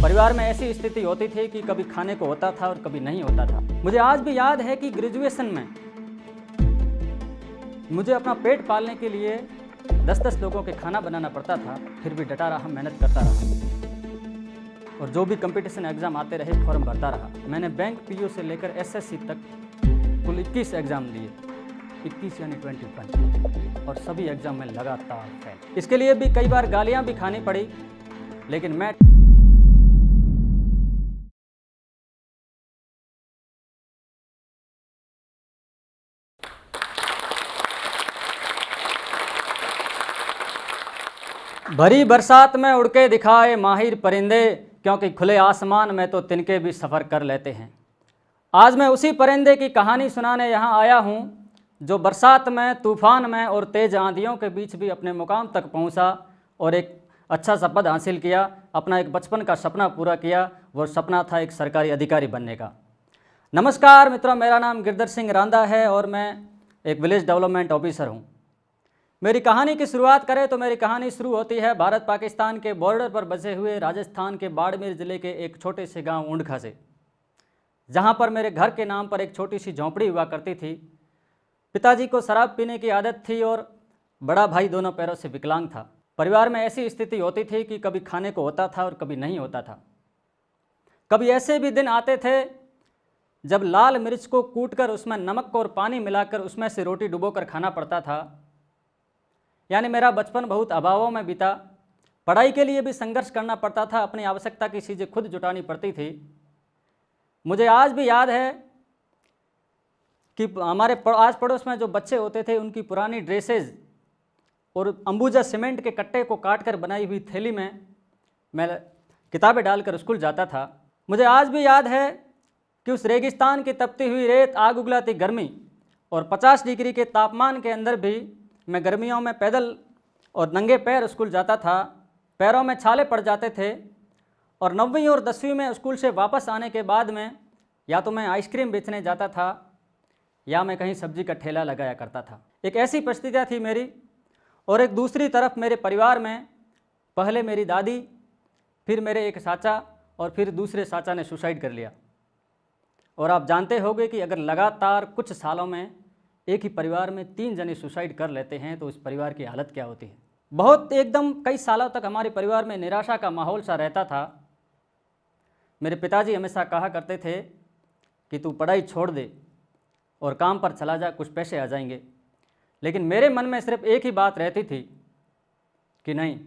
परिवार में ऐसी स्थिति होती थी कि कभी खाने को होता था और कभी नहीं होता था। मुझे आज भी याद है कि ग्रेजुएशन में मुझे अपना पेट पालने के लिए 10-10 लोगों के खाना बनाना पड़ता था, फिर भी डटा रहा, मेहनत करता रहा और जो भी कंपटीशन एग्ज़ाम आते रहे फॉर्म भरता रहा। मैंने बैंक पीओ से लेकर एसएससी तक कुल 21 एग्ज़ाम दिए, 21 यानी 21, और सभी एग्ज़ाम में लगातार फेल। इसके लिए भी कई बार गालियाँ भी खानी पड़ी, लेकिन मैं भरी बरसात में उड़ के दिखाए माहिर परिंदे, क्योंकि खुले आसमान में तो तिनके भी सफ़र कर लेते हैं। आज मैं उसी परिंदे की कहानी सुनाने यहाँ आया हूँ जो बरसात में, तूफान में और तेज़ आंधियों के बीच भी अपने मुकाम तक पहुँचा और एक अच्छा सा पद हासिल किया, अपना एक बचपन का सपना पूरा किया। वो सपना था एक सरकारी अधिकारी बनने का। नमस्कार मित्रों, मेरा नाम गिरधर सिंह रांदा है और मैं एक विलेज डेवलपमेंट ऑफिसर हूँ। मेरी कहानी की शुरुआत करें तो मेरी कहानी शुरू होती है भारत पाकिस्तान के बॉर्डर पर बसे हुए राजस्थान के बाड़मेर ज़िले के एक छोटे से गांव ऊंडखा से, जहां पर मेरे घर के नाम पर एक छोटी सी झोंपड़ी हुआ करती थी। पिताजी को शराब पीने की आदत थी और बड़ा भाई दोनों पैरों से विकलांग था। परिवार में ऐसी स्थिति होती थी कि कभी खाने को होता था और कभी नहीं होता था। कभी ऐसे भी दिन आते थे जब लाल मिर्च को कूटकर उसमें नमक और पानी मिलाकर उसमें से रोटी डुबोकर खाना पड़ता था। यानी मेरा बचपन बहुत अभावों में बीता। पढ़ाई के लिए भी संघर्ष करना पड़ता था, अपनी आवश्यकता की चीज़ें खुद जुटानी पड़ती थी। मुझे आज भी याद है कि हमारे आस पड़ोस में जो बच्चे होते थे उनकी पुरानी ड्रेसेज और अंबुजा सीमेंट के कट्टे को काटकर बनाई हुई थैली में मैं किताबें डालकर स्कूल जाता था। मुझे आज भी याद है कि उस रेगिस्तान की तपती हुई रेत, आग उगलाती गर्मी और 50 डिग्री के तापमान के अंदर भी मैं गर्मियों में पैदल और नंगे पैर स्कूल जाता था। पैरों में छाले पड़ जाते थे और 9वीं और 10वीं में स्कूल से वापस आने के बाद में या तो मैं आइसक्रीम बेचने जाता था या मैं कहीं सब्जी का ठेला लगाया करता था। एक ऐसी परिस्थितियाँ थी मेरी। और एक दूसरी तरफ मेरे परिवार में पहले मेरी दादी, फिर मेरे एक चाचा और फिर दूसरे चाचा ने सुसाइड कर लिया। और आप जानते होंगे कि अगर लगातार कुछ सालों में एक ही परिवार में 3 जने सुसाइड कर लेते हैं तो उस परिवार की हालत क्या होती है। बहुत एकदम कई सालों तक हमारे परिवार में निराशा का माहौल सा रहता था। मेरे पिताजी हमेशा कहा करते थे कि तू पढ़ाई छोड़ दे और काम पर चला जा, कुछ पैसे आ जाएंगे। लेकिन मेरे मन में सिर्फ एक ही बात रहती थी कि नहीं,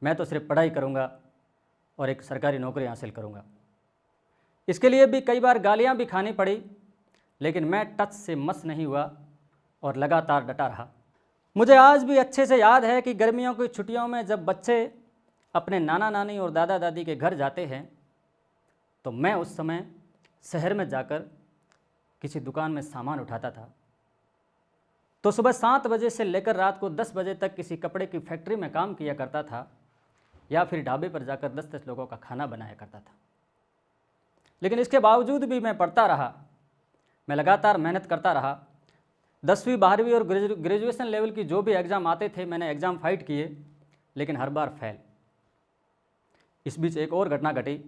मैं तो सिर्फ पढ़ाई करूँगा और एक सरकारी नौकरी हासिल करूँगा। इसके लिए भी कई बार गालियाँ भी खानी पड़ी, लेकिन मैं टच से मस नहीं हुआ और लगातार डटा रहा। मुझे आज भी अच्छे से याद है कि गर्मियों की छुट्टियों में जब बच्चे अपने नाना नानी और दादा दादी के घर जाते हैं तो मैं उस समय शहर में जाकर किसी दुकान में सामान उठाता था। तो सुबह 7 बजे से लेकर रात को 10 बजे तक किसी कपड़े की फैक्ट्री में काम किया करता था या फिर ढाबे पर जाकर 10-10 लोगों का खाना बनाया करता था। लेकिन इसके बावजूद भी मैं पढ़ता रहा, मैं लगातार मेहनत करता रहा। 10वीं 12वीं और ग्रेजुएशन लेवल की जो भी एग्ज़ाम आते थे मैंने एग्ज़ाम फाइट किए, लेकिन हर बार फेल। इस बीच एक और घटना घटी।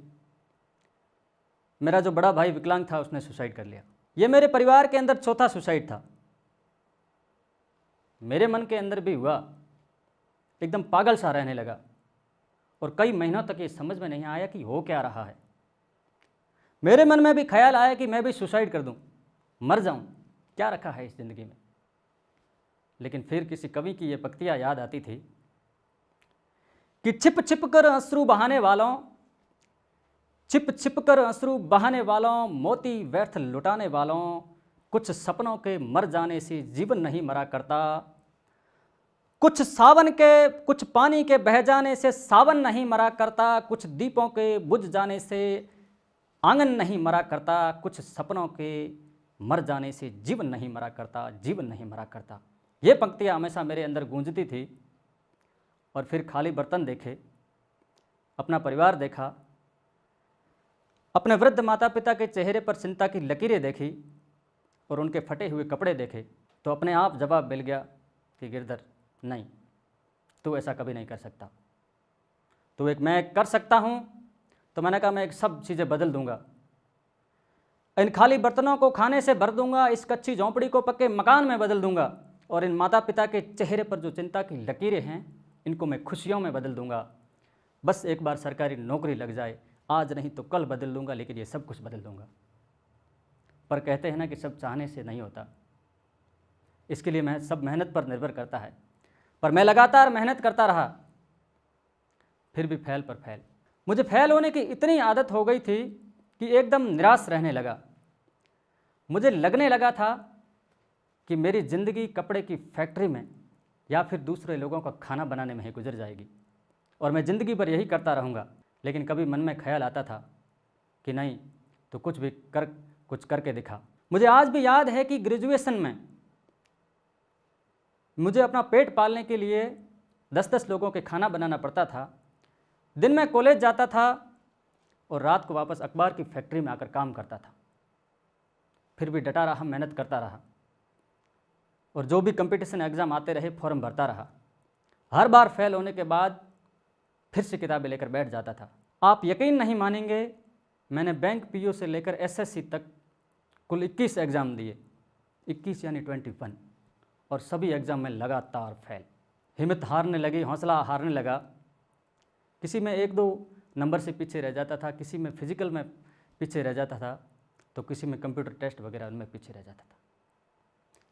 मेरा जो बड़ा भाई विकलांग था उसने सुसाइड कर लिया। ये मेरे परिवार के अंदर चौथा सुसाइड था। मेरे मन के अंदर भी हुआ, एकदम पागल सा रहने लगा और कई महीनों तक ये समझ में नहीं आया कि हो क्या रहा है। मेरे मन में भी ख्याल आया कि मैं भी सुसाइड कर दूं, मर जाऊं, क्या रखा है इस ज़िंदगी में। लेकिन फिर किसी कवि की ये पंक्तियाँ याद आती थी कि छिप छिप कर अश्रु बहाने वालों, छिप छिप कर अश्रु बहाने वालों, मोती व्यर्थ लुटाने वालों, कुछ सपनों के मर जाने से जीवन नहीं मरा करता, कुछ सावन के, कुछ पानी के बह जाने से सावन नहीं मरा करता, कुछ दीपों के बुझ जाने से आंगन नहीं मरा करता, कुछ सपनों के मर जाने से जीवन नहीं मरा करता, जीवन नहीं मरा करता। ये पंक्तियाँ हमेशा मेरे अंदर गूंजती थी। और फिर खाली बर्तन देखे, अपना परिवार देखा, अपने वृद्ध माता पिता के चेहरे पर चिंता की लकीरें देखी और उनके फटे हुए कपड़े देखे तो अपने आप जवाब मिल गया कि गिरधर नहीं, तू ऐसा कभी नहीं कर सकता। तो एक मैं कर सकता हूँ तो मैंने कहा मैं सब चीज़ें बदल दूंगा, इन खाली बर्तनों को खाने से भर दूंगा, इस कच्ची झोंपड़ी को पक्के मकान में बदल दूंगा, और इन माता पिता के चेहरे पर जो चिंता की लकीरें हैं इनको मैं खुशियों में बदल दूंगा। बस एक बार सरकारी नौकरी लग जाए, आज नहीं तो कल बदल दूंगा, लेकिन ये सब कुछ बदल दूंगा। पर कहते हैं ना कि सब चाहने से नहीं होता, इसके लिए मैं सब मेहनत पर निर्भर करता है। पर मैं लगातार मेहनत करता रहा, फिर भी फेल पर फेल। मुझे फेल होने की इतनी आदत हो गई थी कि एकदम निराश रहने लगा। मुझे लगने लगा था कि मेरी ज़िंदगी कपड़े की फैक्ट्री में या फिर दूसरे लोगों का खाना बनाने में ही गुजर जाएगी और मैं ज़िंदगी भर यही करता रहूँगा। लेकिन कभी मन में ख्याल आता था कि नहीं, तो कुछ करके दिखा। मुझे आज भी याद है कि ग्रेजुएशन में मुझे अपना पेट पालने के लिए 10-10 लोगों के खाना बनाना पड़ता था। दिन में कॉलेज जाता था और रात को वापस अखबार की फैक्ट्री में आकर काम करता था। फिर भी डटा रहा, मेहनत करता रहा और जो भी कंपटीशन एग्ज़ाम आते रहे फॉर्म भरता रहा। हर बार फेल होने के बाद फिर से किताबें लेकर बैठ जाता था। आप यकीन नहीं मानेंगे, मैंने बैंक पीओ से लेकर एसएससी तक कुल 21 एग्ज़ाम दिए, 21 यानी 21, और सभी एग्ज़ाम में लगातार फेल। हिम्मत हारने लगी, हौसला हारने लगा। किसी में 1-2 नंबर से पीछे रह जाता था, किसी में फिजिकल में पीछे रह जाता था, तो किसी में कंप्यूटर टेस्ट वगैरह उनमें पीछे रह जाता था।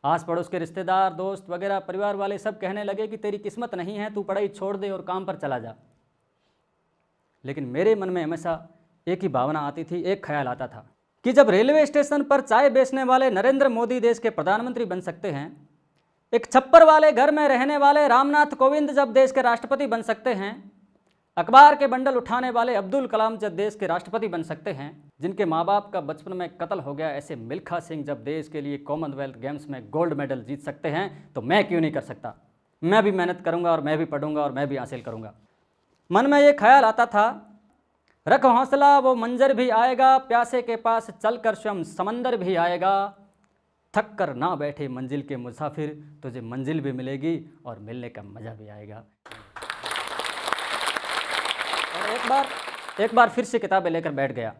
आस पड़ोस के रिश्तेदार, दोस्त वगैरह, परिवार वाले सब कहने लगे कि तेरी किस्मत नहीं है, तू पढ़ाई छोड़ दे और काम पर चला जा। लेकिन मेरे मन में हमेशा एक ही भावना आती थी, एक ख्याल आता था कि जब रेलवे स्टेशन पर चाय बेचने वाले नरेंद्र मोदी देश के प्रधानमंत्री बन सकते हैं, एक छप्पर वाले घर में रहने वाले रामनाथ कोविंद जब देश के राष्ट्रपति बन सकते हैं, अखबार के बंडल उठाने वाले अब्दुल कलाम जब देश के राष्ट्रपति बन सकते हैं, जिनके माँ बाप का बचपन में कत्ल हो गया ऐसे मिल्खा सिंह जब देश के लिए कॉमनवेल्थ गेम्स में गोल्ड मेडल जीत सकते हैं, तो मैं क्यों नहीं कर सकता। मैं भी मेहनत करूंगा और मैं भी पढ़ूंगा और मैं भी हासिल करूंगा। मन में ये ख्याल आता था, रख हौसला वो मंजर भी आएगा, प्यासे के पास चलकर स्वयं समंदर भी आएगा, थक कर ना बैठे मंजिल के मुसाफिर, तुझे मंजिल भी मिलेगी और मिलने का मज़ा भी आएगा। और एक बार फिर से किताबें लेकर बैठ गया।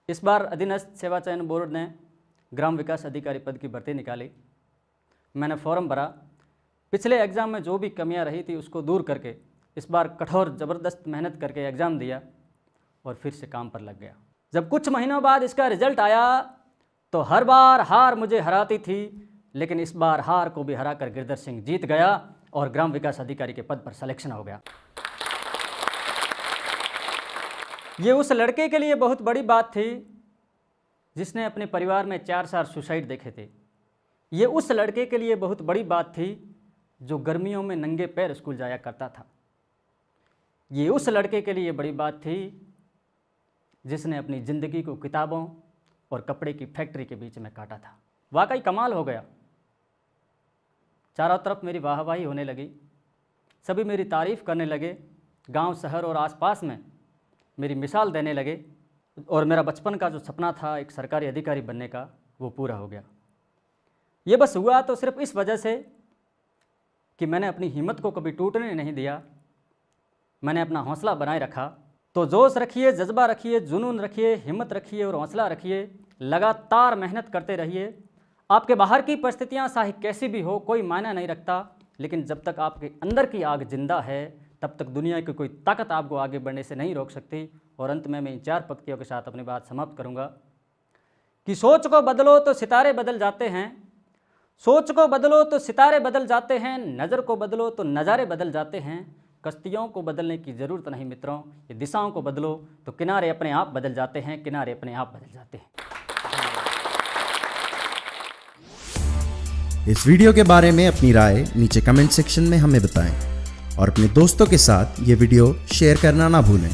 इस बार अधीनस्थ सेवा चयन बोर्ड ने ग्राम विकास अधिकारी पद की भर्ती निकाली। मैंने फॉर्म भरा। पिछले एग्ज़ाम में जो भी कमियां रही थी उसको दूर करके इस बार कठोर ज़बरदस्त मेहनत करके एग्ज़ाम दिया और फिर से काम पर लग गया। जब कुछ महीनों बाद इसका रिजल्ट आया तो हर बार हार मुझे हराती थी, लेकिन इस बार हार को भी हराकर गिरधर सिंह जीत गया और ग्राम विकास अधिकारी के पद पर सिलेक्शन हो गया। ये उस लड़के के लिए बहुत बड़ी बात थी जिसने अपने परिवार में 4 सुसाइड देखे थे। ये उस लड़के के लिए बहुत बड़ी बात थी जो गर्मियों में नंगे पैर स्कूल जाया करता था। ये उस लड़के के लिए बड़ी बात थी जिसने अपनी ज़िंदगी को किताबों और कपड़े की फैक्ट्री के बीच में काटा था। वाकई कमाल हो गया। चारों तरफ मेरी वाहवाही होने लगी, सभी मेरी तारीफ़ करने लगे, गांव, शहर और आसपास में मेरी मिसाल देने लगे और मेरा बचपन का जो सपना था एक सरकारी अधिकारी बनने का, वो पूरा हो गया। ये बस हुआ तो सिर्फ इस वजह से कि मैंने अपनी हिम्मत को कभी टूटने नहीं दिया, मैंने अपना हौसला बनाए रखा। तो जोश रखिए, जज्बा रखिए, जुनून रखिए, हिम्मत रखिए और हौसला रखिए, लगातार मेहनत करते रहिए। आपके बाहर की परिस्थितियाँ चाहे कैसी भी हो, कोई मायना नहीं रखता, लेकिन जब तक आपके अंदर की आग जिंदा है तब तक दुनिया की कोई ताकत आपको आगे बढ़ने से नहीं रोक सकती। और अंत में मैं इन 4 पंक्तियों के साथ अपनी बात समाप्त करूंगा कि सोच को बदलो तो सितारे बदल जाते हैं, सोच को बदलो तो सितारे बदल जाते हैं, नज़र को बदलो तो नज़ारे बदल जाते हैं। कश्तियों को बदलने की ज़रूरत नहीं मित्रों, ये दिशाओं को बदलो तो किनारे अपने आप बदल जाते हैं, किनारे अपने आप बदल जाते हैं। इस वीडियो के बारे में अपनी राय नीचे कमेंट सेक्शन में हमें बताएं और अपने दोस्तों के साथ ये वीडियो शेयर करना ना भूलें।